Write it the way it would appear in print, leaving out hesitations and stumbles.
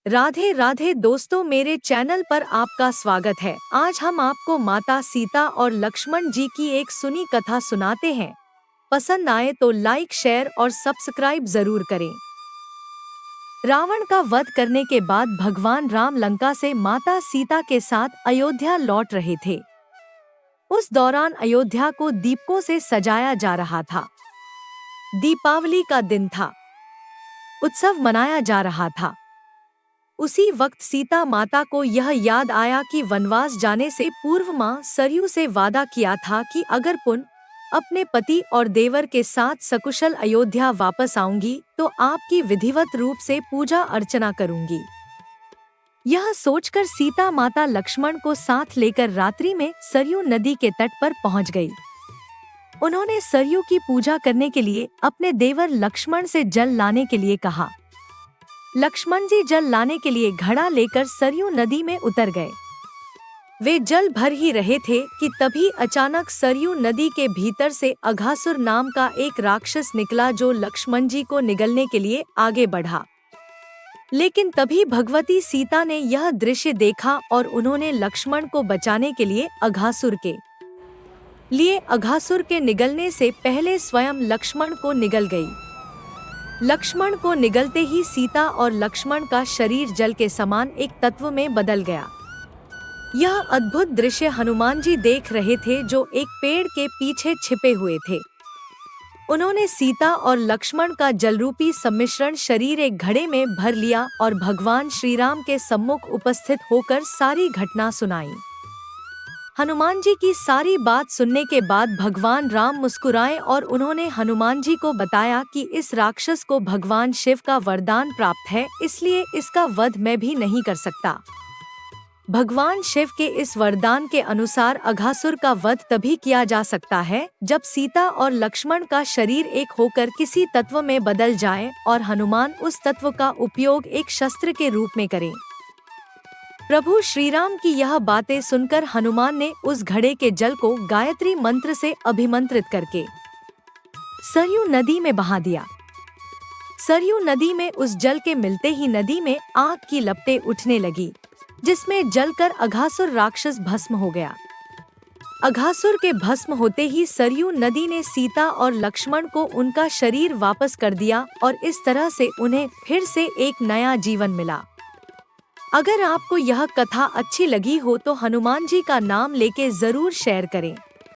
राधे राधे दोस्तों, मेरे चैनल पर आपका स्वागत है। आज हम आपको माता सीता और लक्ष्मण जी की एक सुनी कथा सुनाते हैं। पसंद आए तो लाइक, शेयर और सब्सक्राइब जरूर करें। रावण का वध करने के बाद भगवान राम लंका से माता सीता के साथ अयोध्या लौट रहे थे। उस दौरान अयोध्या को दीपकों से सजाया जा रहा था। दीपावली का दिन था। उत्सव मनाया जा रहा था। उसी वक्त सीता माता को यह याद आया कि वनवास जाने से पूर्व मां सरयू से वादा किया था कि अगर पुनः अपने पति और देवर के साथ सकुशल अयोध्या वापस आऊंगी तो आपकी विधिवत रूप से पूजा अर्चना करूंगी। यह सोचकर सीता माता लक्ष्मण को साथ लेकर रात्रि में सरयू नदी के तट पर पहुंच गई। उन्होंने सरयू की पूजा करने के लिए अपने देवर लक्ष्मण से जल लाने के लिए कहा। लक्ष्मण जी जल लाने के लिए घड़ा लेकर सरयू नदी में उतर गए। वे जल भर ही रहे थे कि तभी अचानक सरयू नदी के भीतर से अघासुर नाम का एक राक्षस निकला, जो लक्ष्मण जी को निगलने के लिए आगे बढ़ा। लेकिन तभी भगवती सीता ने यह दृश्य देखा और उन्होंने लक्ष्मण को बचाने के लिए अघासुर के निगलने से पहले स्वयं लक्ष्मण को निगल गई। लक्ष्मण को निगलते ही सीता और लक्ष्मण का शरीर जल के समान एक तत्व में बदल गया। यह अद्भुत दृश्य हनुमान जी देख रहे थे, जो एक पेड़ के पीछे छिपे हुए थे। उन्होंने सीता और लक्ष्मण का जलरूपी सम्मिश्रण शरीर एक घड़े में भर लिया और भगवान श्री राम के सम्मुख उपस्थित होकर सारी घटना सुनाई। हनुमान जी की सारी बात सुनने के बाद भगवान राम मुस्कुराए और उन्होंने हनुमान जी को बताया कि इस राक्षस को भगवान शिव का वरदान प्राप्त है, इसलिए इसका वध मैं भी नहीं कर सकता। भगवान शिव के इस वरदान के अनुसार अघासुर का वध तभी किया जा सकता है जब सीता और लक्ष्मण का शरीर एक होकर किसी तत्व में बदल जाए और हनुमान उस तत्व का उपयोग एक शस्त्र के रूप में करें। प्रभु श्री राम की यह बातें सुनकर हनुमान ने उस घड़े के जल को गायत्री मंत्र से अभिमंत्रित करके सरयू नदी में बहा दिया। सरयू नदी में उस जल के मिलते ही नदी में आग की लपटें उठने लगी, जिसमें जलकर अघासुर राक्षस भस्म हो गया। अघासुर के भस्म होते ही सरयू नदी ने सीता और लक्ष्मण को उनका शरीर वापस कर दिया और इस तरह से उन्हें फिर से एक नया जीवन मिला। अगर आपको यह कथा अच्छी लगी हो तो हनुमान जी का नाम लेके जरूर शेयर करें।